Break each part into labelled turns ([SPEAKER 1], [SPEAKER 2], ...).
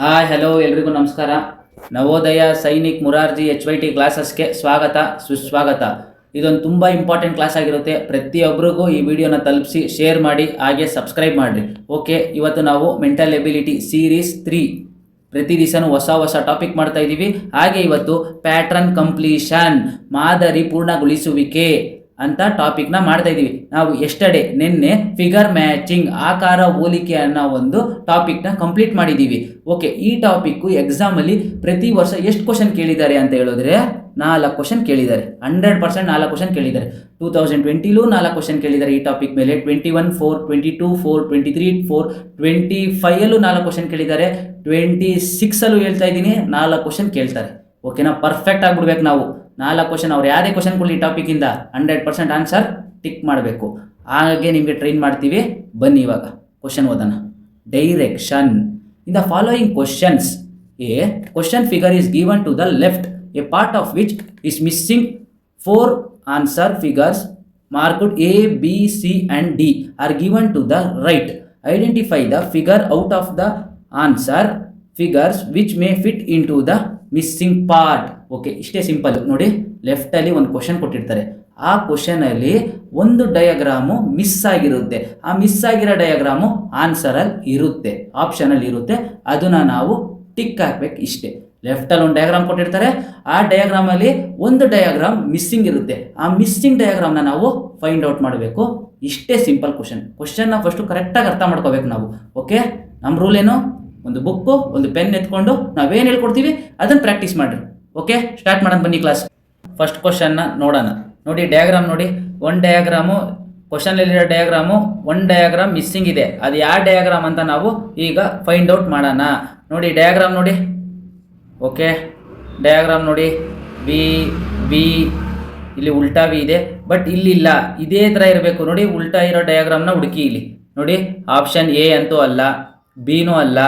[SPEAKER 1] Hi hello ಎಲ್ರಿಗೂ ನಮಸ್ಕಾರ. Navodaya Sainik Morarji HYT ಕ್ಲಾಸಸ್ಗೆ ಸ್ವಾಗತ ಸುಸ್ವಾಗತ. ಇದೊಂದು ತುಂಬ ಇಂಪಾರ್ಟೆಂಟ್ ಕ್ಲಾಸ್ ಆಗಿರುತ್ತೆ. ಪ್ರತಿಯೊಬ್ಬರಿಗೂ ಈ ವಿಡಿಯೋನ ತಲುಪಿಸಿ ಶೇರ್ ಮಾಡಿ, ಹಾಗೆ ಸಬ್ಸ್ಕ್ರೈಬ್ ಮಾಡಿರಿ. ಓಕೆ, ಇವತ್ತು ನಾವು ಮೆಂಟಲ್ ಎಬಿಲಿಟಿ ಸೀರೀಸ್ 3 ಪ್ರತಿ ದಿವಸನೂ ಹೊಸ ಟಾಪಿಕ್ ಮಾಡ್ತಾ ಇದ್ದೀವಿ. ಹಾಗೆ ಇವತ್ತು ಪ್ಯಾಟ್ರನ್ ಕಂಪ್ಲೀಷನ್, ಮಾದರಿ ಪೂರ್ಣಗೊಳಿಸುವಿಕೆ ಅಂತ ಟಾಪಿಕ್ನ ಮಾಡ್ತಾ ಇದ್ದೀವಿ. ನಾವು ಎಸ್ಟರ್ಡೇ ನಿನ್ನೆ ಫಿಗರ್ ಮ್ಯಾಚಿಂಗ್, ಆಕಾರ ಹೋಲಿಕೆ ಅನ್ನೋ ಒಂದು ಟಾಪಿಕ್ನ ಕಂಪ್ಲೀಟ್ ಮಾಡಿದ್ದೀವಿ. ಓಕೆ, ಈ ಟಾಪಿಕ್ಕು ಎಕ್ಸಾಮಲ್ಲಿ ಪ್ರತಿ ವರ್ಷ ಎಷ್ಟು ಕ್ವಶನ್ ಕೇಳಿದ್ದಾರೆ ಅಂತ ಹೇಳಿದ್ರೆ 4 ಕ್ವಶನ್ ಕೇಳಿದ್ದಾರೆ. 100% 4 ಕ್ವಶನ್ ಕೇಳಿದ್ದಾರೆ. 2020ಲೂ 4 ಕ್ವಶನ್ ಕೇಳಿದ್ದಾರೆ ಈ ಟಾಪಿಕ್ ಮೇಲೆ. 21 4, 22 4, 23 4, 25ಅಲ್ಲೂ 4 ಕ್ವಶನ್ ಕೇಳಿದ್ದಾರೆ. 26ಅಲ್ಲೂ ಹೇಳ್ತಾ ಇದ್ದೀನಿ 4 ಕ್ವಶನ್ ಕೇಳ್ತಾರೆ. ಓಕೆನಾ, ಪರ್ಫೆಕ್ಟ್ ಆಗಿಬಿಡ್ಬೇಕು ನಾವು. 4 ಕ್ವಶನ್, ಅವ್ರು ಯಾವುದೇ ಕ್ವಶನ್ ಕೊಡಲಿ ಈ ಟಾಪಿಕಿಂದ 100% ಆನ್ಸರ್ ಟಿಕ್ ಮಾಡಬೇಕು. ಹಾಗೆ ನಿಮಗೆ ಟ್ರೈನ್ ಮಾಡ್ತೀವಿ. ಬನ್ನಿ ಇವಾಗ ಕ್ವಶನ್ ಓದೋಣ. Direction in the following questions, a question figure is given to the left, a part of which is missing. 4 answer figures marked A, B, C and D are given to the right. Identify the figure out of the answer figures which may fit into the missing part. Okay, ಇಷ್ಟೇ simple. ನೋಡಿ, ಲೆಫ್ಟಲ್ಲಿ ಒಂದು question ಕೊಟ್ಟಿರ್ತಾರೆ. ಆ ಕ್ವಶನಲ್ಲಿ ಒಂದು diagram miss ಆಗಿರುತ್ತೆ. ಆ miss ಆಗಿರೋ diagram ಆನ್ಸರಲ್ಲಿ ಇರುತ್ತೆ, ಆಪ್ಷನಲ್ಲಿ ಇರುತ್ತೆ. ಅದನ್ನು ನಾವು ಟಿಕ್ ಹಾಕ್ಬೇಕು. ಇಷ್ಟೇ. ಲೆಫ್ಟಲ್ಲಿ ಒಂದು ಡಯಾಗ್ರಾಮ್ ಕೊಟ್ಟಿರ್ತಾರೆ. ಆ ಡಯಾಗ್ರಾಮಲ್ಲಿ ಒಂದು ಡಯಾಗ್ರಾಮ್ ಮಿಸ್ಸಿಂಗ್ ಇರುತ್ತೆ. ಆ ಮಿಸ್ಸಿಂಗ್ ಡಯಾಗ್ರಾಮ್ನ ನಾವು ಫೈಂಡ್ ಔಟ್ ಮಾಡಬೇಕು. ಇಷ್ಟೇ ಸಿಂಪಲ್ ಕ್ವಶನ್ನ ಫಸ್ಟು ಕರೆಕ್ಟಾಗಿ ಅರ್ಥ ಮಾಡ್ಕೋಬೇಕು ನಾವು. ಓಕೆ, ನಮ್ಮ ರೂಲ್ ಏನು? ಒಂದು ಬುಕ್ಕು, ಒಂದು ಪೆನ್ ಎತ್ಕೊಂಡು ನಾವೇನು ಹೇಳ್ಕೊಡ್ತೀವಿ ಅದನ್ನು ಪ್ರಾಕ್ಟೀಸ್ ಮಾಡಿರಿ. ಓಕೆ, ಸ್ಟಾರ್ಟ್ ಮಾಡೋಣ ಬನ್ನಿ ಕ್ಲಾಸ್. ಫಸ್ಟ್ ಕ್ವಶನ್ನ ನೋಡೋಣ. ನೋಡಿ, ಡಯಾಗ್ರಾಮ್ ನೋಡಿ. ಒಂದು ಡಯಾಗ್ರಾಮು, ಕ್ವಶನಲ್ಲಿರೋ ಡಯಾಗ್ರಾಮು, ಒಂದು ಡಯಾಗ್ರಾಮ್ ಮಿಸ್ಸಿಂಗ್ ಇದೆ. ಅದು ಯಾವ ಡಯಾಗ್ರಾಮ್ ಅಂತ ನಾವು ಈಗ ಫೈಂಡ್ ಔಟ್ ಮಾಡೋಣ. ನೋಡಿ, ಡಯಾಗ್ರಾಮ್ ನೋಡಿ. ಓಕೆ, ಡಯಾಗ್ರಾಮ್ ನೋಡಿ. ವಿ ವಿ ಇಲ್ಲಿ ಉಲ್ಟಾ ವಿ ಇದೆ, ಬಟ್ ಇಲ್ಲಿಲ್ಲ. ಇದೇ ಥರ ಇರಬೇಕು. ನೋಡಿ, ಉಲ್ಟಾ ಇರೋ ಡಯಾಗ್ರಾಮ್ನ ಹುಡುಕಿ. ಇಲ್ಲಿ ನೋಡಿ, ಆಪ್ಷನ್ ಎ ಅಂತೂ ಅಲ್ಲ, ಬಿನೂ ಅಲ್ಲ,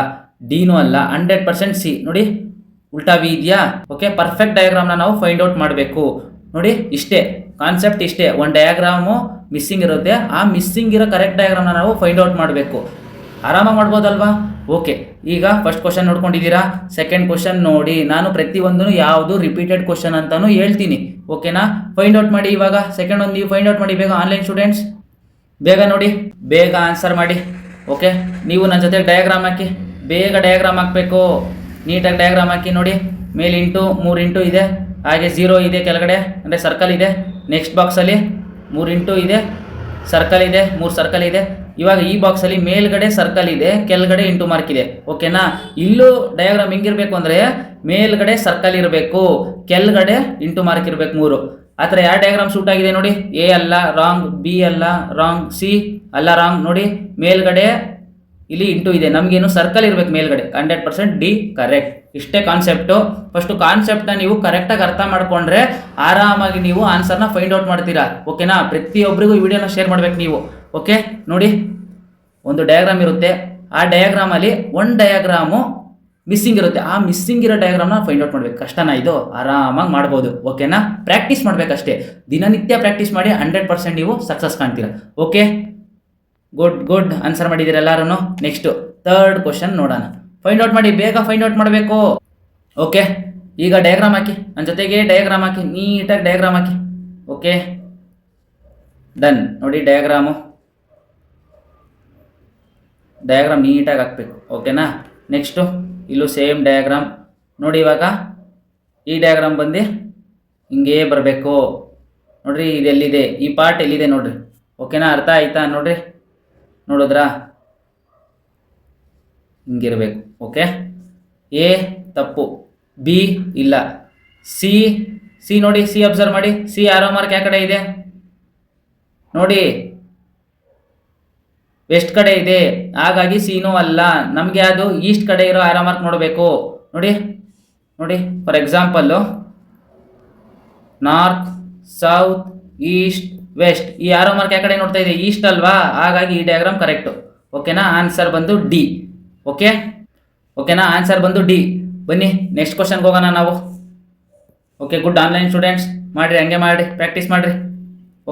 [SPEAKER 1] ಡಿನೂ ಅಲ್ಲ, 100% ಸಿ. ನೋಡಿ, ಉಲ್ಟಾ ವಿ ಇದೆಯಾ? ಓಕೆ, ಪರ್ಫೆಕ್ಟ್ ಡಯಾಗ್ರಾಮ್ನ ನಾವು ಫೈಂಡ್ ಔಟ್ ಮಾಡಬೇಕು. ನೋಡಿ, ಇಷ್ಟೇ ಕಾನ್ಸೆಪ್ಟ್. ಇಷ್ಟೇ, ಒಂದು ಡಯಾಗ್ರಾಮು ಮಿಸ್ಸಿಂಗ್ ಇರುತ್ತೆ. ಆ ಮಿಸ್ಸಿಂಗ್ ಇರೋ ಕರೆಕ್ಟ್ ಡಯಾಗ್ರಾಮ್ನ ನಾವು ಫೈಂಡ್ ಔಟ್ ಮಾಡಬೇಕು. ಆರಾಮಾಗಿ ಮಾಡ್ಬೋದಲ್ವಾ? ಓಕೆ, ಈಗ ಫಸ್ಟ್ ಕ್ವಶನ್ ನೋಡ್ಕೊಂಡಿದ್ದೀರಾ. ಸೆಕೆಂಡ್ ಕ್ವಶನ್ ನೋಡಿ. ನಾನು ಪ್ರತಿಯೊಂದೂ ಯಾವುದು ರಿಪೀಟೆಡ್ ಕ್ವಶನ್ ಅಂತಾನು ಹೇಳ್ತೀನಿ. ಓಕೆನಾ, ಫೈಂಡ್ ಔಟ್ ಮಾಡಿ. ಇವಾಗ ಸೆಕೆಂಡ್ ಒಂದು ನೀವು ಫೈಂಡ್ ಔಟ್ ಮಾಡಿ ಬೇಗ. ಆನ್ಲೈನ್ ಸ್ಟೂಡೆಂಟ್ಸ್ ಬೇಗ ನೋಡಿ, ಬೇಗ ಆನ್ಸರ್ ಮಾಡಿ. ಓಕೆ, ನೀವು ನನ್ನ ಜೊತೆ ಡಯಾಗ್ರಾಮ್ ಹಾಕಿ. ಬೇಗ ಡಯಾಗ್ರಾಮ್ ಹಾಕಬೇಕು. ನೀಟಾಗಿ ಡಯಾಗ್ರಾಮ್ ಹಾಕಿ. ನೋಡಿ, ಮೇಲೆ ಇಂಟು 3 ಇಂಟು ಇದೆ, ಹಾಗೆ 0 ಇದೆ ಕೆಳಗಡೆ, ಅಂದರೆ ಸರ್ಕಲ್ ಇದೆ. ನೆಕ್ಸ್ಟ್ ಬಾಕ್ಸಲ್ಲಿ 3 ಇಂಟು ಇದೆ, ಸರ್ಕಲ್ ಇದೆ, 3 ಸರ್ಕಲ್ ಇದೆ. ಇವಾಗ ಈ ಬಾಕ್ಸಲ್ಲಿ ಮೇಲ್ಗಡೆ ಸರ್ಕಲ್ ಇದೆ, ಕೆಳಗಡೆ ಇಂಟು ಮಾರ್ಕ್ ಇದೆ. ಓಕೆನಾ, ಇಲ್ಲೂ ಡಯಾಗ್ರಾಮ್ ಹೆಂಗಿರಬೇಕು ಅಂದರೆ ಮೇಲ್ಗಡೆ ಸರ್ಕಲ್ ಇರಬೇಕು, ಕೆಳಗಡೆ ಇಂಟು ಮಾರ್ಕ್ ಇರಬೇಕು. 3 ಆ ಥರ ಯಾವ ಡಯಾಗ್ರಾಮ್ ಸೂಟ್ ಆಗಿದೆ ನೋಡಿ. ಎ ಅಲ್ಲ ರಾಂಗ್, ಬಿ ಅಲ್ಲ ರಾಂಗ್, ಸಿ ಅಲ್ಲ ರಾಂಗ್. ನೋಡಿ, ಮೇಲ್ಗಡೆ ಇಲ್ಲಿ ಇಂಟು ಇದೆ, ನಮಗೇನು ಸರ್ಕಲ್ ಇರಬೇಕು ಮೇಲ್ಗಡೆ. 100% ಡಿ ಕರೆಕ್ಟ್. ಇಷ್ಟೇ ಕಾನ್ಸೆಪ್ಟು. ಫಸ್ಟು ಕಾನ್ಸೆಪ್ಟನ್ನ ನೀವು ಕರೆಕ್ಟಾಗಿ ಅರ್ಥ ಮಾಡ್ಕೊಂಡ್ರೆ ಆರಾಮಾಗಿ ನೀವು ಆನ್ಸರ್ನ ಫೈಂಡ್ ಔಟ್ ಮಾಡ್ತೀರಾ. ಓಕೆನಾ, ಪ್ರತಿಯೊಬ್ಬರಿಗೂ ಈ ವಿಡಿಯೋನ ಶೇರ್ ಮಾಡ್ಬೇಕು ನೀವು. ಓಕೆ, ನೋಡಿ, ಒಂದು ಡಯಾಗ್ರಾಮ್ ಇರುತ್ತೆ. ಆ ಡಯಾಗ್ರಾಮಲ್ಲಿ ಒಂದು ಡಯಾಗ್ರಾಮು ಮಿಸ್ಸಿಂಗ್ ಇರುತ್ತೆ. ಆ ಮಿಸ್ಸಿಂಗ್ ಇರೋ ಡಯಾಗ್ರಾಮ್ನ ಫೈಂಡ್ ಔಟ್ ಮಾಡಬೇಕು. ಕಷ್ಟನಾ ಇದು? ಆರಾಮಾಗಿ ಮಾಡ್ಬೋದು. ಓಕೆನಾ, ಪ್ರಾಕ್ಟೀಸ್ ಮಾಡಬೇಕಷ್ಟೇ. ದಿನನಿತ್ಯ ಪ್ರಾಕ್ಟೀಸ್ ಮಾಡಿ 100% ನೀವು ಸಕ್ಸಸ್ ಕಾಣ್ತೀರಾ. ಓಕೆ, ಗುಡ್ ಆನ್ಸರ್ ಮಾಡಿದ್ದೀರ ಎಲ್ಲರೂ. ನೆಕ್ಸ್ಟು ಥರ್ಡ್ ಕ್ವಶನ್ ನೋಡೋಣ. ಫೈಂಡ್ ಔಟ್ ಮಾಡಿ, ಬೇಗ ಫೈಂಡ್ ಔಟ್ ಮಾಡಬೇಕು. ಓಕೆ, ಈಗ ಡಯಾಗ್ರಾಮ್ ಹಾಕಿ. ನನ್ನ ಜೊತೆಗೆ ಡಯಾಗ್ರಾಮ್ ಹಾಕಿ, ನೀಟಾಗಿ ಡಯಾಗ್ರಾಮ್ ಹಾಕಿ. Okay, done. ನೋಡಿ, ಡಯಾಗ್ರಾಮ್ ನೀಟಾಗಿ ಹಾಕಬೇಕು. ಓಕೆನಾ, ನೆಕ್ಸ್ಟು ಇಲ್ಲೂ ಸೇಮ್ ಡಯಾಗ್ರಾಮ್ ನೋಡಿ. ಇವಾಗ ಈ ಡಯಾಗ್ರಾಮ್ ಬಂದು ಹಿಂಗೇ ಬರಬೇಕು. ನೋಡ್ರಿ, ಇದೆಲ್ಲಿದೆ, ಈ ಪಾರ್ಟ್ ಎಲ್ಲಿದೆ ನೋಡ್ರಿ. ಓಕೆನಾ, ಅರ್ಥ ಆಯ್ತಾ? ನೋಡ್ರಿ, ನೋಡಿದ್ರಾ? ಹಿಂಗಿರಬೇಕು. ಓಕೆ, ಎ ತಪ್ಪು, ಬಿ ಇಲ್ಲ, ಸಿ ನೋಡಿ, ಸಿ ಅಬ್ಸರ್ವ್ ಮಾಡಿ. ಸಿ ಆರೋ ಮಾರ್ಕ್ ಯಾವ ಕಡೆ ಇದೆ ನೋಡಿ, ವೆಸ್ಟ್ ಕಡೆ ಇದೆ, ಹಾಗಾಗಿ ಸಿನೂ ಅಲ್ಲ. ನಮಗೆ ಅದು ಈಸ್ಟ್ ಕಡೆ ಇರೋ ಆರೋ ಮಾರ್ಕ್ ನೋಡಬೇಕು. ನೋಡಿ, for example north, south, east, west. ಈ ಆರೋ ಮಾರ್ಕ್ ಯಾವ ಕಡೆ ನೋಡ್ತಾ ಇದೆ? ಈಸ್ಟ್ ಅಲ್ವಾ? ಹಾಗಾಗಿ ಈ ಡಯಾಗ್ರಾಮ್ ಕರೆಕ್ಟು. ಓಕೆನಾ, ಆನ್ಸರ್ ಬಂದು ಡಿ. ಓಕೆನಾ, ಆನ್ಸರ್ ಬಂದು ಡಿ. ಬನ್ನಿ ನೆಕ್ಸ್ಟ್ ಕ್ವಶನ್ಗೆ ಹೋಗೋಣ ನಾವು. ಓಕೆ, ಗುಡ್ ಆನ್ಲೈನ್ ಸ್ಟೂಡೆಂಟ್ಸ್, ಮಾಡಿರಿ, ಹಂಗೆ ಮಾಡಿ, ಪ್ರಾಕ್ಟೀಸ್ ಮಾಡಿರಿ.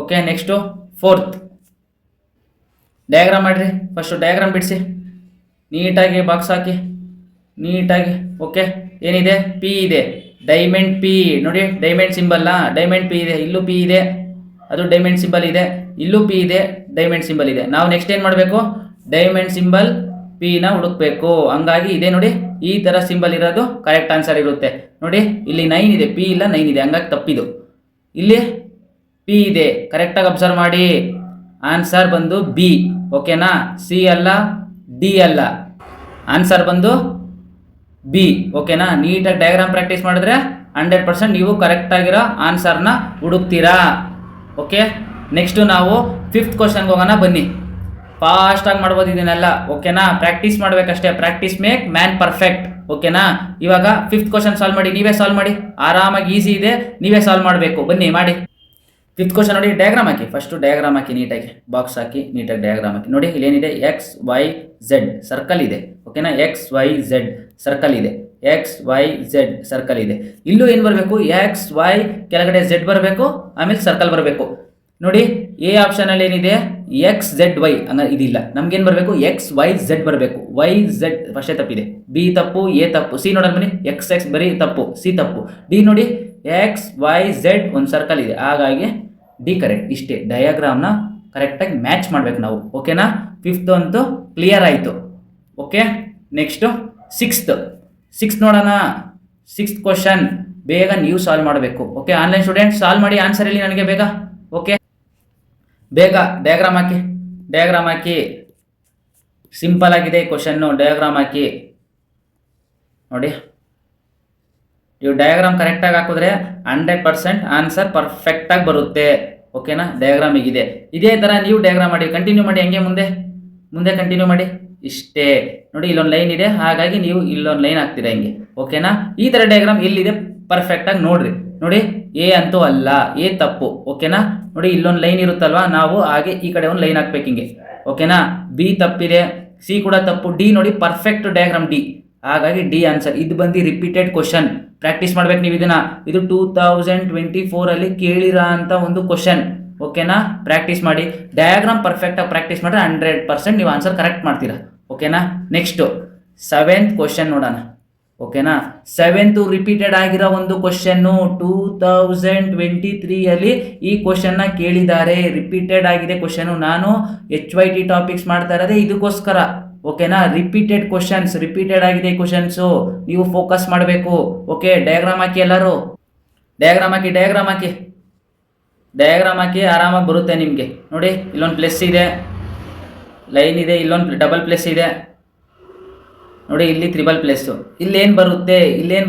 [SPEAKER 1] ಓಕೆ, ನೆಕ್ಸ್ಟು ಫೋರ್ತ್ ಡಯಾಗ್ರಾಮ್ ಮಾಡಿರಿ. ಫಸ್ಟು ಡಯಾಗ್ರಾಮ್ ಬಿಡಿಸಿ, ನೀಟಾಗಿ ಬಾಕ್ಸ್ ಹಾಕಿ, ನೀಟಾಗಿ. ಓಕೆ, ಏನಿದೆ? ಪಿ ಇದೆ, ಡೈಮಂಡ್ ಪಿ ನೋಡಿ, ಡೈಮಂಡ್ ಸಿಂಬಲ್, ಡೈಮಂಡ್ ಪಿ ಇದೆ, ಇಲ್ಲೂ ಪಿ ಇದೆ, ಅದು ಡೈಮಂಡ್ ಸಿಂಬಲ್ ಇದೆ, ಇಲ್ಲೂ ಪಿ ಇದೆ, ಡೈಮಂಡ್ ಸಿಂಬಲ್ ಇದೆ. ನಾವು ನೆಕ್ಸ್ಟ್ ಏನು ಮಾಡಬೇಕು? ಡೈಮಂಡ್ ಸಿಂಬಲ್ ಪಿನ ಹುಡುಕ್ಬೇಕು. ಹಂಗಾಗಿ ಇದೆ ನೋಡಿ, ಈ ಥರ ಸಿಂಬಲ್ ಇರೋದು ಕರೆಕ್ಟ್ ಆನ್ಸರ್ ಇರುತ್ತೆ. ನೋಡಿ ಇಲ್ಲಿ 9 ಇದೆ, ಪಿ ಇಲ್ಲ, 9 ಇದೆ, ಹಂಗಾಗಿ ತಪ್ಪಿದು. ಇಲ್ಲಿ ಪಿ ಇದೆ, ಕರೆಕ್ಟಾಗಿ ಅಬ್ಸರ್ವ್ ಮಾಡಿ. ಆನ್ಸರ್ ಬಂದು ಬಿ. ಓಕೆನಾ? ಸಿ ಅಲ್ಲ, ಡಿ ಅಲ್ಲ, ಆನ್ಸರ್ ಬಂದು ಬಿ. ಓಕೆನಾ? ನೀಟಾಗಿ ಡಯಾಗ್ರಾಮ್ ಪ್ರಾಕ್ಟೀಸ್ ಮಾಡಿದ್ರೆ 100% ನೀವು ಕರೆಕ್ಟಾಗಿರೋ ಆನ್ಸರ್ನ ಹುಡುಕ್ತೀರಾ. ಓಕೆ, ನೆಕ್ಸ್ಟು ನಾವು 5th ಕ್ವಶನ್ಗೆ ಹೋಗೋಣ ಬನ್ನಿ. ಫಾಸ್ಟಾಗಿ ಮಾಡ್ಬೋದು ಇದನ್ನೆಲ್ಲ. ಓಕೆನಾ? ಪ್ರಾಕ್ಟೀಸ್ ಮಾಡಬೇಕಷ್ಟೇ. Practice make man perfect. ಓಕೆನಾ? ಇವಾಗ 5th ಕ್ವಶನ್ ಸಾಲ್ವ್ ಮಾಡಿ, ನೀವೇ ಸಾಲ್ವ್ ಮಾಡಿ. ಆರಾಮಾಗಿ ಈಸಿ ಇದೆ, ನೀವೇ ಸಾಲ್ವ್ ಮಾಡಬೇಕು. ಬನ್ನಿ ಮಾಡಿ. 5th ಕ್ವಶನ್ ನೋಡಿ, ಡಯಾಗ್ರಾಮ್ ಹಾಕಿ. ಫಸ್ಟು ಡಯಾಗ್ರಾಮ್ ಹಾಕಿ, ನೀಟಾಗಿ ಬಾಕ್ಸ್ ಹಾಕಿ, ನೀಟಾಗಿ ಡಯಾಗ್ರಾಮ್ ಹಾಕಿ. ನೋಡಿ ಇಲ್ಲೇನಿದೆ? ಎಕ್ಸ್ ವೈ ಝೆಡ್ ಸರ್ಕಲ್ ಇದೆ. ಓಕೆನಾ? ಎಕ್ಸ್ ವೈ ಝೆಡ್ ಸರ್ಕಲ್ ಇದೆ, ಎಕ್ಸ್ ವೈ ಝೆಡ್ ಸರ್ಕಲ್ ಇದೆ. ಇಲ್ಲೂ ಏನು ಬರಬೇಕು? ಎಕ್ಸ್ ವೈ ಕೆಳಗಡೆ ಝೆಡ್ ಬರಬೇಕು, ಆಮೇಲೆ ಸರ್ಕಲ್ ಬರಬೇಕು. ನೋಡಿ ಎ ಆಪ್ಷನಲ್ಲಿ ಏನಿದೆ? ಎಕ್ಸ್ ಝೆಡ್ ವೈ, ಹಂಗಾಗಿ ಇದಿಲ್ಲ. ನಮ್ಗೇನು ಬರಬೇಕು? ಎಕ್ಸ್ ವೈ ಝೆಡ್ ಬರಬೇಕು. ವೈ ಝೆಡ್ ಫಸ್ಟೇ ತಪ್ಪಿದೆ, ಬಿ ತಪ್ಪು, ಎ ತಪ್ಪು, ಸಿ ನೋಡೋಣ ಬನ್ನಿ. ಎಕ್ಸ್ ಎಕ್ಸ್ ಬರೀ ತಪ್ಪು, ಸಿ ತಪ್ಪು. ಡಿ ನೋಡಿ, ಎಕ್ಸ್ ವೈ ಝೆಡ್ ಒಂದು ಸರ್ಕಲ್ ಇದೆ, ಹಾಗಾಗಿ ಡಿ ಕರೆಕ್ಟ್. ಇಷ್ಟೇ, ಡಯಾಗ್ರಾಮ್ನ ಕರೆಕ್ಟಾಗಿ ಮ್ಯಾಚ್ ಮಾಡ್ಬೇಕು ನಾವು. ಓಕೆನಾ? 5th ಅಂತೂ ಕ್ಲಿಯರ್ ಆಯಿತು. ಓಕೆ, ನೆಕ್ಸ್ಟು 6th ನೋಡೋಣ. 6th ಕ್ವಶನ್ ಬೇಗ ನೀವು ಸಾಲ್ವ್ ಮಾಡಬೇಕು. ಓಕೆ, ಆನ್ಲೈನ್ ಸ್ಟೂಡೆಂಟ್ ಸಾಲ್ವ್ ಮಾಡಿ, ಆನ್ಸರ್ ಇಲ್ಲಿ ನನಗೆ ಬೇಗ. ಓಕೆ, ಬೇಗ ಡಯಾಗ್ರಾಮ್ ಹಾಕಿ, ಡಯಾಗ್ರಾಮ್ ಹಾಕಿ. ಸಿಂಪಲ್ ಆಗಿದೆ ಕ್ವಶನ್ನು, ಡಯಾಗ್ರಾಮ್ ಹಾಕಿ. ನೋಡಿ, ನೀವು ಡಯಾಗ್ರಾಮ್ ಕರೆಕ್ಟಾಗಿ ಹಾಕಿದ್ರೆ 100% ಆನ್ಸರ್ ಪರ್ಫೆಕ್ಟಾಗಿ ಬರುತ್ತೆ. ಓಕೆನಾ? ಡಯಾಗ್ರಾಮ್ ಹೀಗಿದೆ. ಇದೇ ಥರ ನೀವು ಡಯಾಗ್ರಾಮ್ ಮಾಡಿ, ಕಂಟಿನ್ಯೂ ಮಾಡಿ, ಹಂಗೆ ಮುಂದೆ ಕಂಟಿನ್ಯೂ ಮಾಡಿ. ಇಷ್ಟೇ ನೋಡಿ, ಇಲ್ಲೊಂದು ಲೈನ್ ಇದೆ, ಹಾಗಾಗಿ ನೀವು ಇಲ್ಲೊಂದು ಲೈನ್ ಹಾಕ್ತೀರಾ ಹಿಂಗೆ. ಓಕೆನಾ? ಈ ಥರ ಡಯಾಗ್ರಾಮ್ ಎಲ್ಲಿದೆ ಪರ್ಫೆಕ್ಟಾಗಿ ನೋಡ್ರಿ. ನೋಡಿ, ಎ ಅಂತೂ ಅಲ್ಲ, ಎ ತಪ್ಪು. ಓಕೆನಾ? ನೋಡಿ ಇಲ್ಲೊಂದು ಲೈನ್ ಇರುತ್ತಲ್ವಾ, ನಾವು ಹಾಗೆ ಈ ಕಡೆ ಒಂದು ಲೈನ್ ಹಾಕ್ಬೇಕು ಹಿಂಗೆ. ಓಕೆನಾ? ಬಿ ತಪ್ಪಿದೆ, ಸಿ ಕೂಡ ತಪ್ಪು, ಡಿ ನೋಡಿ ಪರ್ಫೆಕ್ಟ್ ಡಯಾಗ್ರಾಮ್ ಡಿ, ಹಾಗಾಗಿ ಡಿ ಆನ್ಸರ್. ಇದು ಬಂದು ರಿಪೀಟೆಡ್ ಕ್ವಶನ್, ಪ್ರಾಕ್ಟೀಸ್ ಮಾಡ್ಬೇಕು ನೀವು ಇದನ್ನ. ಇದು 2024 ಕೇಳಿರೋ ಅಂತ ಒಂದು ಕ್ವಶನ್. ಓಕೆನಾ? ಪ್ರಾಕ್ಟೀಸ್ ಮಾಡಿ, ಡಯಾಗ್ರಾಮ್ ಪರ್ಫೆಕ್ಟಾಗಿ ಪ್ರಾಕ್ಟೀಸ್ ಮಾಡಿದ್ರೆ 100% ನೀವು ಆನ್ಸರ್ ಕರೆಕ್ಟ್ ಮಾಡ್ತೀರಾ. ಓಕೆನಾ? ನೆಕ್ಸ್ಟು 7th ಕ್ವಶನ್ ನೋಡೋಣ. ಓಕೆನಾ? 7th ರಿಪೀಟೆಡ್ ಆಗಿರೋ ಒಂದು ಕ್ವಶನ್ನು. 2023 ಈ ಕ್ವಶನ್ನ ಕೇಳಿದ್ದಾರೆ, ರಿಪೀಟೆಡ್ ಆಗಿದೆ ಕ್ವಶನು. ನಾನು HYT ಟಾಪಿಕ್ಸ್ ಮಾಡ್ತಾ ಇರೋದೇ ಇದಕ್ಕೋಸ್ಕರ. ಓಕೆನಾ? ರಿಪೀಟೆಡ್ ಕ್ವಶನ್ಸ್, ರಿಪೀಟೆಡ್ ಆಗಿದೆ ಕ್ವಶನ್ಸು, ನೀವು ಫೋಕಸ್ ಮಾಡಬೇಕು. ಓಕೆ, ಡಯಾಗ್ರಾಮ್ ಹಾಕಿ, ಎಲ್ಲರೂ ಡಯಾಗ್ರಾಮ್ ಹಾಕಿ, ಡಯಾಗ್ರಾಮ್ ಹಾಕಿ, ಆರಾಮಾಗಿ ಬರುತ್ತೆ ನಿಮಗೆ. ನೋಡಿ ಇಲ್ಲೊಂದು ಪ್ಲಸ್ ಇದೆ, ಲೈನ್ ಇದೆ, ಇಲ್ಲೊಂದು ಡಬಲ್ ಪ್ಲಸ್ ಇದೆ, ನೋಡಿ ಇಲ್ಲಿ ತ್ರಿಬಲ್ ಪ್ಲಸ್ಸು. ಇಲ್ಲೇನು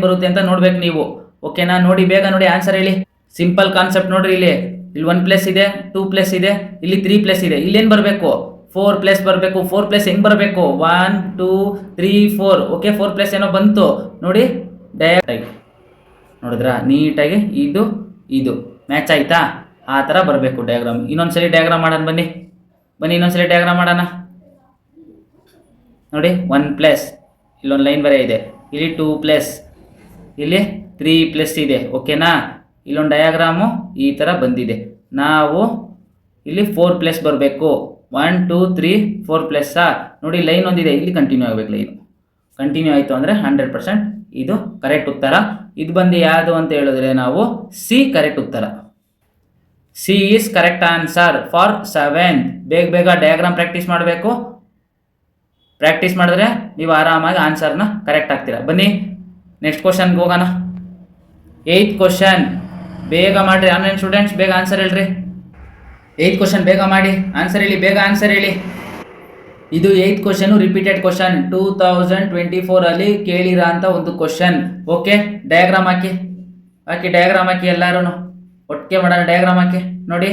[SPEAKER 1] ಬರುತ್ತೆ ಅಂತ ನೋಡ್ಬೇಕು ನೀವು. ಓಕೆನಾ? ನೋಡಿ ಬೇಗ ನೋಡಿ, ಆನ್ಸರ್ ಹೇಳಿ. ಸಿಂಪಲ್ ಕಾನ್ಸೆಪ್ಟ್ ನೋಡ್ರಿ. ಇಲ್ಲಿ 1 ಪ್ಲಸ್ ಇದೆ, 2 ಪ್ಲಸ್ ಇದೆ, ಇಲ್ಲಿ 3 ಪ್ಲಸ್ ಇದೆ. ಇಲ್ಲೇನು ಬರಬೇಕು? 4 ಪ್ಲಸ್ ಬರಬೇಕು. 4 ಪ್ಲಸ್ ಹೆಂಗೆ ಬರಬೇಕು? 1 2 3 4. ಓಕೆ, 4 ಪ್ಲಸ್ ಏನೋ ಬಂತು ನೋಡಿ. ಡೈರೆಕ್ಟಾಗಿ ನೋಡಿದ್ರಾ? ನೀಟಾಗಿ ಇದು ಮ್ಯಾಚ್ ಆಯ್ತಾ? ಆ ಥರ ಬರಬೇಕು ಡಯಾಗ್ರಾಮ್. ಇನ್ನೊಂದ್ಸಲಿ ಡಯಾಗ್ರಾಮ್ ಮಾಡೋಣ ಬನ್ನಿ, ಇನ್ನೊಂದ್ಸಲಿ ಡಯಾಗ್ರಾಮ್ ಮಾಡೋಣ. ನೋಡಿ 1 ಪ್ಲಸ್, ಇಲ್ಲೊಂದು ಲೈನ್ ಬರೀ ಇದೆ, ಇಲ್ಲಿ 2 ಪ್ಲಸ್, ಇಲ್ಲಿ 3 ಪ್ಲಸ್ ಇದೆ. ಓಕೆನಾ? ಇಲ್ಲೊಂದು ಡಯಾಗ್ರಾಮು ಈ ಥರ ಬಂದಿದೆ. ನಾವು ಇಲ್ಲಿ 4 ಪ್ಲಸ್ ಬರಬೇಕು. 1 2 3 4 ಪ್ಲಸ್ಸಾ? ನೋಡಿ ಲೈನ್ ಒಂದಿದೆ, ಇಲ್ಲಿ ಕಂಟಿನ್ಯೂ ಆಗಬೇಕು. ಲೈನು ಕಂಟಿನ್ಯೂ ಆಯಿತು ಅಂದರೆ 100% ಇದು ಕರೆಕ್ಟ್ ಉತ್ತರ. ಇದು ಬಂದು ಯಾವುದು ಅಂತ ಹೇಳಿದ್ರೆ ನಾವು ಸಿ ಕರೆಕ್ಟ್ ಉತ್ತರ. C is correct answer for 7th. ಬೇಗ ಡಯಾಗ್ರಾಮ್ ಪ್ರಾಕ್ಟೀಸ್ ಮಾಡಬೇಕು. ಪ್ರಾಕ್ಟೀಸ್ ಮಾಡಿದ್ರೆ ನೀವು ಆರಾಮಾಗಿ ಆನ್ಸರ್ನ ಕರೆಕ್ಟ್ ಆಗ್ತೀರಾ. ಬನ್ನಿ ನೆಕ್ಸ್ಟ್ ಕ್ವಶನ್ಗೆ ಹೋಗೋಣ. 8th ಕ್ವಶನ್ ಬೇಗ ಮಾಡಿರಿ ಆನ್ಲೈನ್ ಸ್ಟೂಡೆಂಟ್ಸ್, ಬೇಗ ಆನ್ಸರ್ ಹೇಳ್ರಿ. 8th ಕ್ವಶನ್ ಬೇಗ ಮಾಡಿ, ಆನ್ಸರ್ ಹೇಳಿ, ಬೇಗ ಆನ್ಸರ್ ಹೇಳಿ. ಇದು 8th ಕ್ವಶನು, ರಿಪೀಟೆಡ್ ಕ್ವಶನ್. 2024 ಕೇಳಿರೋ ಅಂತ ಒಂದು ಕ್ವಶನ್. ಓಕೆ, ಡಯಾಗ್ರಾಮ್ ಹಾಕಿ, ಡಯಾಗ್ರಾಮ್ ಹಾಕಿ, ಎಲ್ಲರೂ ಒಟ್ಟಿಗೆ ಮಾಡೋಣ. ಡಯಾಗ್ರಾಮ್ ಹಾಕಿ ನೋಡಿ,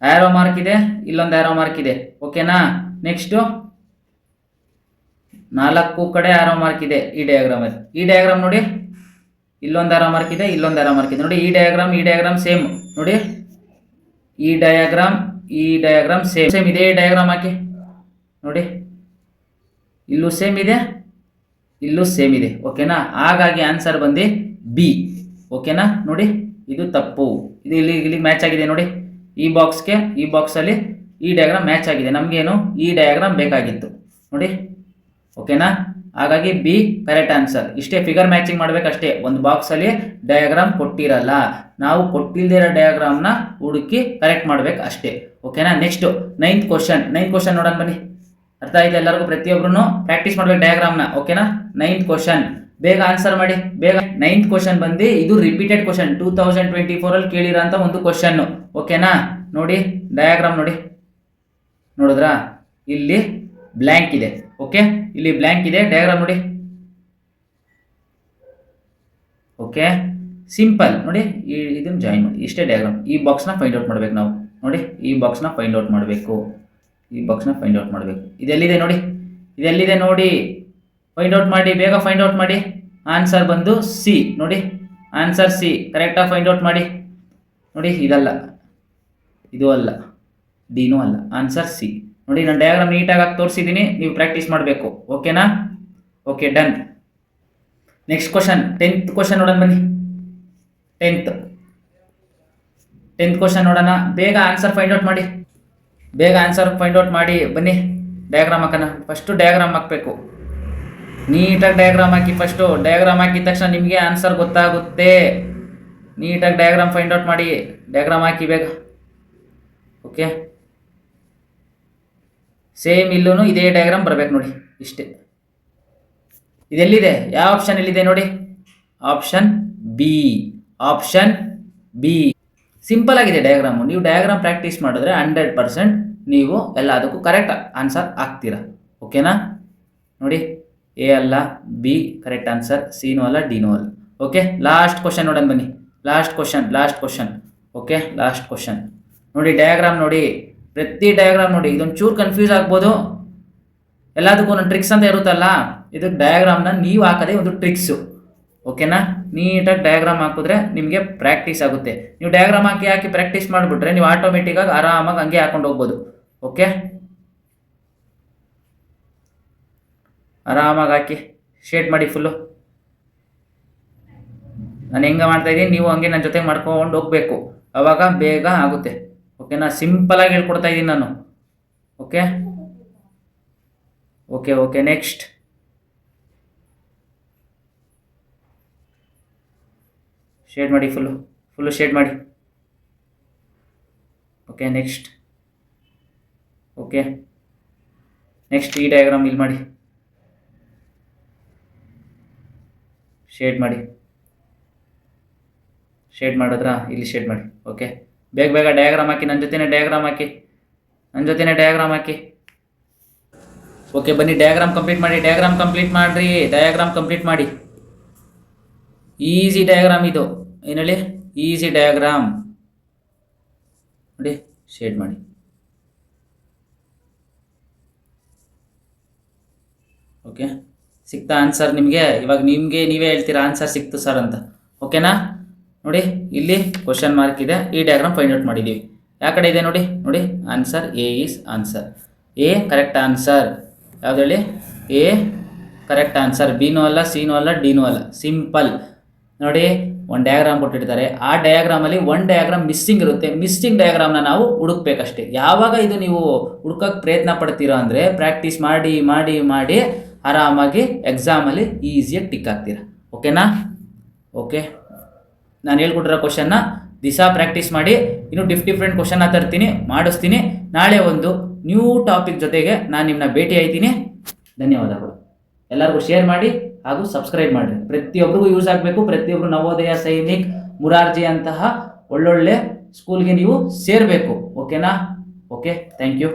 [SPEAKER 1] ಆ್ಯರೋ ಮಾರ್ಕ್ ಇದೆ, ಇಲ್ಲೊಂದು ಆ್ಯರೋ ಮಾರ್ಕ್ ಇದೆ. ಓಕೆನಾ? ನೆಕ್ಸ್ಟು 4 ಕಡೆ ಆ್ಯರೋ ಮಾರ್ಕ್ ಇದೆ ಈ ಡಯಾಗ್ರಾಮಲ್ಲಿ. ಈ ಡಯಾಗ್ರಾಮ್ ನೋಡಿ, ಇಲ್ಲೊಂದು ಆ್ಯರೋ ಮಾರ್ಕ್ ಇದೆ, ಇಲ್ಲೊಂದು ಆ್ಯರೋ ಮಾರ್ಕ್ ಇದೆ. ನೋಡಿ ಈ ಡಯಾಗ್ರಾಮ್ ಸೇಮ್. ನೋಡಿ ಈ ಡಯಾಗ್ರಾಮ್ ಸೇಮ್ ಇದೆ. ಡಯಾಗ್ರಾಮ್ ಹಾಕಿ ನೋಡಿ, ಇಲ್ಲೂ ಸೇಮ್ ಇದೆ, ಇಲ್ಲೂ ಸೇಮ್ ಇದೆ. ಓಕೆನಾ? ಹಾಗಾಗಿ ಆನ್ಸರ್ ಬಂದು ಬಿ. ಓಕೆನಾ? ನೋಡಿ ಇದು ತಪ್ಪು, ಇದು ಇಲ್ಲಿ ಮ್ಯಾಚ್ ಆಗಿದೆ. ನೋಡಿ ಈ ಬಾಕ್ಸ್ಗೆ ಈ ಬಾಕ್ಸಲ್ಲಿ ಈ ಡಯಾಗ್ರಾಮ್ ಮ್ಯಾಚ್ ಆಗಿದೆ. ನಮಗೇನು ಈ ಡಯಾಗ್ರಾಮ್ ಬೇಕಾಗಿತ್ತು ನೋಡಿ. ಓಕೆನಾ? ಹಾಗಾಗಿ ಬಿ ಕರೆಕ್ಟ್ ಆನ್ಸರ್. ಇಷ್ಟೇ, ಫಿಗರ್ ಮ್ಯಾಚಿಂಗ್ ಮಾಡ್ಬೇಕಷ್ಟೇ. ಒಂದು ಬಾಕ್ಸಲ್ಲಿ ಡಯಾಗ್ರಾಮ್ ಕೊಟ್ಟಿರಲ್ಲ, ನಾವು ಕೊಟ್ಟಿಲ್ದಿರೋ ಡಯಾಗ್ರಾಮ್ನ ಹುಡುಕಿ ಕರೆಕ್ಟ್ ಮಾಡ್ಬೇಕು ಅಷ್ಟೇ. ಓಕೆನಾ. ನೆಕ್ಸ್ಟು ನೈನ್ತ್ ಕ್ವಶನ್ ನೋಡೋಣ ಬನ್ನಿ. ಅರ್ಥ ಆಯ್ತು ಎಲ್ಲರಿಗೂ? ಪ್ರತಿಯೊಬ್ಬರು ಪ್ರಾಕ್ಟೀಸ್ ಮಾಡ್ಬೇಕು ಡಯಾಗ್ರಾಮ್ನ. ಓಕೆನಾ. ನೈನ್ತ್ ಕ್ವಶನ್ ಬೇಗ ಆನ್ಸರ್ ಮಾಡಿ ಬೇಗ. ನೈನ್ತ್ ಕ್ವಶನ್ ಬಂದು ಇದು ರಿಪೀಟೆಡ್ ಕ್ವಶನ್, 2024 ಕೇಳಿರೋಂಥ ಒಂದು ಕ್ವಶನ್. ಓಕೆನಾ. ನೋಡಿ ಡಯಾಗ್ರಾಮ್ ನೋಡಿ, ನೋಡಿದ್ರಾ? ಇಲ್ಲಿ ಬ್ಲ್ಯಾಂಕ್ ಇದೆ. ಓಕೆ, ಇಲ್ಲಿ ಬ್ಲ್ಯಾಂಕ್ ಇದೆ, ಡಯಾಗ್ರಾಮ್ ನೋಡಿ. ಓಕೆ, ಸಿಂಪಲ್ ನೋಡಿ. ಇದನ್ನು ಜಾಯಿನ್ ಮಾಡಿ, ಇಷ್ಟೇ ಡಯಾಗ್ರಾಮ್. ಈ ಬಾಕ್ಸ್ನ ಫೈಂಡ್ ಔಟ್ ಮಾಡ್ಬೇಕು ನಾವು. ನೋಡಿ, ಈ ಬಾಕ್ಸ್ನ ಫೈಂಡ್ ಔಟ್ ಮಾಡಬೇಕು. ಇದೆಲ್ಲಿದೆ ನೋಡಿ, ಇದೆಲ್ಲಿದೆ ನೋಡಿ, ಫೈಂಡ್ ಔಟ್ ಮಾಡಿ ಬೇಗ, ಫೈಂಡ್ ಔಟ್ ಮಾಡಿ. ಆನ್ಸರ್ ಬಂದು ಸಿ. ನೋಡಿ, ಆನ್ಸರ್ ಸಿ. ಕರೆಕ್ಟಾಗಿ ಫೈಂಡ್ ಔಟ್ ಮಾಡಿ. ನೋಡಿ, ಇದಲ್ಲ, ಇದು ಅಲ್ಲ, ಡಿನೂ ಅಲ್ಲ, ಆನ್ಸರ್ ಸಿ. ನೋಡಿ, ನಾನು ಡಯಾಗ್ರಾಮ್ ನೀಟಾಗಿ ತೋರಿಸಿದ್ದೀನಿ, ನೀವು ಪ್ರಾಕ್ಟೀಸ್ ಮಾಡಬೇಕು. ಓಕೆನಾ. Okay, done. Next question, 10th question ನೋಡೋಣ ಬನ್ನಿ. 10th ಕ್ವಶನ್ ನೋಡೋಣ. ಬೇಗ ಆನ್ಸರ್ ಫೈಂಡ್ ಔಟ್ ಮಾಡಿ ಬನ್ನಿ. ಡಯಾಗ್ರಾಮ್ ಹಾಕೋಣ. ಫಸ್ಟು ಡಯಾಗ್ರಾಮ್ ಹಾಕಬೇಕು. ನೀಟಾಗಿ ಡಯಾಗ್ರಾಮ್ ಹಾಕಿ. ಫಸ್ಟು ಡಯಾಗ್ರಾಮ್ ಹಾಕಿದ ತಕ್ಷಣ ನಿಮಗೆ ಆನ್ಸರ್ ಗೊತ್ತಾಗುತ್ತೆ. ನೀಟಾಗಿ ಡಯಾಗ್ರಾಮ್ ಫೈಂಡ್ ಔಟ್ ಮಾಡಿ. ಡಯಾಗ್ರಾಮ್ ಹಾಕಿ ಬೇಗ. ಓಕೆ, ಸೇಮ್ ಇಲ್ಲೂ ಇದೇ ಡಯಾಗ್ರಾಮ್ ಬರಬೇಕು ನೋಡಿ, ಇಷ್ಟೇ. ಇದೆಲ್ಲಿದೆ? ಯಾವ ಆಪ್ಷನ್ ಎಲ್ಲಿದೆ ನೋಡಿ? Option B. ಸಿಂಪಲ್ ಆಗಿದೆ ಡಯಾಗ್ರಾಮು. ನೀವು ಡಯಾಗ್ರಾಮ್ ಪ್ರಾಕ್ಟೀಸ್ ಮಾಡಿದ್ರೆ 100% ನೀವು ಎಲ್ಲದಕ್ಕೂ ಕರೆಕ್ಟ್ ಆನ್ಸರ್ ಆಗ್ತೀರಾ. ಓಕೆನಾ. ನೋಡಿ, ಎ ಅಲ್ಲ, ಬಿ ಕರೆಕ್ಟ್ ಆನ್ಸರ್, ಸಿನೂ ಅಲ್ಲ, ಡಿನೂ ಅಲ್ಲ. ಓಕೆ, ಲಾಸ್ಟ್ ಕ್ವಶನ್ ನೋಡೋಣ ಬನ್ನಿ. Last question. Okay, last question ನೋಡಿ. ಡಯಾಗ್ರಾಮ್ ನೋಡಿ, ಪ್ರತಿ ಡಯಾಗ್ರಾಮ್ ನೋಡಿ. ಇದೊಂದು ಚೂರು ಕನ್ಫ್ಯೂಸ್ ಆಗ್ಬೋದು. ಎಲ್ಲದಕ್ಕೂ ಒಂದು ಟ್ರಿಕ್ಸ್ ಅಂತ ಇರುತ್ತಲ್ಲ, ಇದಕ್ಕೆ ಡಯಾಗ್ರಾಮ್ನ ನೀವು ಹಾಕೋದೇ ಒಂದು ಟ್ರಿಕ್ಸು. ಓಕೆನಾ. ನೀಟಾಗಿ ಡಯಾಗ್ರಾಮ್ ಹಾಕಿದ್ರೆ ನಿಮಗೆ ಪ್ರಾಕ್ಟೀಸ್ ಆಗುತ್ತೆ. ನೀವು ಡಯಾಗ್ರಾಮ್ ಹಾಕಿ ಪ್ರಾಕ್ಟೀಸ್ ಮಾಡಿಬಿಟ್ರೆ ನೀವು ಆಟೋಮೆಟಿಕ್ಕಾಗಿ ಆರಾಮಾಗಿ ಹಂಗೆ ಹಾಕೊಂಡು ಹೋಗ್ಬೋದು. ಓಕೆ, ಆರಾಮಾಗಿ ಹಾಕಿ ಶೇಡ್ ಮಾಡಿ ಫುಲ್ಲು. ನಾನು ಹೆಂಗೆ ಮಾಡ್ತಾಯಿದ್ದೀನಿ, ನೀವು ಹಂಗೆ ನನ್ನ ಜೊತೆ ಮಾಡ್ಕೊಂಡು ಹೋಗಬೇಕು, ಆವಾಗ ಬೇಗ ಆಗುತ್ತೆ. ಓಕೆನಾ. ಸಿಂಪಲಾಗಿ ಹೇಳ್ಕೊಡ್ತಾ ಇದ್ದೀನಿ ನಾನು. ಓಕೆ, ನೆಕ್ಸ್ಟ್ ಶೇಡ್ ಮಾಡಿ ಫುಲ್ಲು ಶೇಡ್ ಮಾಡಿ. ಓಕೆ, ನೆಕ್ಸ್ಟ್ ಈ ಡಯಾಗ್ರಾಮ್ ಇಲ್ಲಿ ಮಾಡಿ, ಶೇಡ್ ಮಾಡಿದ್ರಾ? ಇಲ್ಲಿ ಶೇಡ್ ಮಾಡಿ. ಓಕೆ, ಬೇಗ ಡಯಾಗ್ರಾಮ್ ಹಾಕಿ. ನನ್ನ ಜೊತೆನೇ ಡಯಾಗ್ರಾಮ್ ಹಾಕಿ. ಓಕೆ, ಬನ್ನಿ ಡಯಾಗ್ರಾಮ್ ಕಂಪ್ಲೀಟ್ ಮಾಡಿ. ಈಸಿ ಡಯಾಗ್ರಾಮ್ ಇದು. ಏನು ಹೇಳಿ? ಈಸಿ ಡಯಾಗ್ರಾಮ್ ನೋಡಿ, ಶೇಡ್ ಮಾಡಿ. ಓಕೆ, ಸಿಕ್ತಾ ಆನ್ಸರ್ ನಿಮಗೆ? ಇವಾಗ ನೀವೇ ಹೇಳ್ತೀರಾ ಆನ್ಸರ್ ಸಿಕ್ತು ಸರ್ ಅಂತ. ಓಕೆನಾ. ನೋಡಿ, ಇಲ್ಲಿ ಕ್ವಶನ್ ಮಾರ್ಕ್ ಇದೆ. ಈ ಡಯಾಗ್ರಾಮ್ ಫೈಂಡ್ ಔಟ್ ಮಾಡಿದ್ದೀವಿ. ಯಾವ ಕಡೆ ಇದೆ ನೋಡಿ? Answer A is answer. A correct answer. ಯಾವ್ದು ಹೇಳಿ? A correct answer. ಬಿನೂ ಅಲ್ಲ, ಸಿನೂ ಅಲ್ಲ, ಡಿನೂ ಅಲ್ಲ. ಸಿಂಪಲ್ ನೋಡಿ. ಒಂದು ಡಯಾಗ್ರಾಮ್ ಕೊಟ್ಟಿರ್ತಾರೆ, ಆ ಡಯಾಗ್ರಾಮಲ್ಲಿ ಒಂದು ಡಯಾಗ್ರಾಮ್ ಮಿಸ್ಸಿಂಗ್ ಇರುತ್ತೆ. ಮಿಸ್ಸಿಂಗ್ ಡಯಾಗ್ರಾಮ್ನ ನಾವು ಹುಡುಕ್ಬೇಕಷ್ಟೇ. ಯಾವಾಗ ಇದು ನೀವು ಹುಡುಕೋಕ್ಕೆ ಪ್ರಯತ್ನ ಪಡ್ತೀರಾ ಅಂದರೆ ಪ್ರಾಕ್ಟೀಸ್ ಮಾಡಿ ಆರಾಮಾಗಿ ಎಕ್ಸಾಮಲ್ಲಿ ಈಸಿಯಾಗಿ ಟಿಕ್ ಆಗ್ತೀರಾ. ಓಕೆನಾ. ಓಕೆ, ನಾನು ಹೇಳ್ಕೊಟ್ಟಿರೋ ಕ್ವಶನ್ನ ದಿವಸ ಪ್ರಾಕ್ಟೀಸ್ ಮಾಡಿ. ಇನ್ನೂ ಡಿಫ್ರೆಂಟ್ ಕ್ವಶನ್ನ ತರ್ತೀನಿ, ಮಾಡಿಸ್ತೀನಿ. ನಾಳೆ ಒಂದು ನ್ಯೂ ಟಾಪಿಕ್ ಜೊತೆಗೆ ನಾನು ನಿಮ್ಮನ್ನ ಭೇಟಿ ಆಯ್ತೀನಿ. ಧನ್ಯವಾದಗಳು. ಎಲ್ಲರಿಗೂ ಶೇರ್ ಮಾಡಿ ಹಾಗೂ ಸಬ್ಸ್ಕ್ರೈಬ್ ಮಾಡಿರಿ. ಪ್ರತಿಯೊಬ್ಬರಿಗೂ ಯೂಸ್ ಆಗಬೇಕು. ಪ್ರತಿಯೊಬ್ಬರು ನವೋದಯ, ಸೈನಿಕ್, ಮುರಾರ್ಜಿ ಅಂತಹ ಒಳ್ಳೊಳ್ಳೆ ಸ್ಕೂಲ್ಗೆ ನೀವು ಸೇರಬೇಕು. ಓಕೆನಾ. Okay, thank you.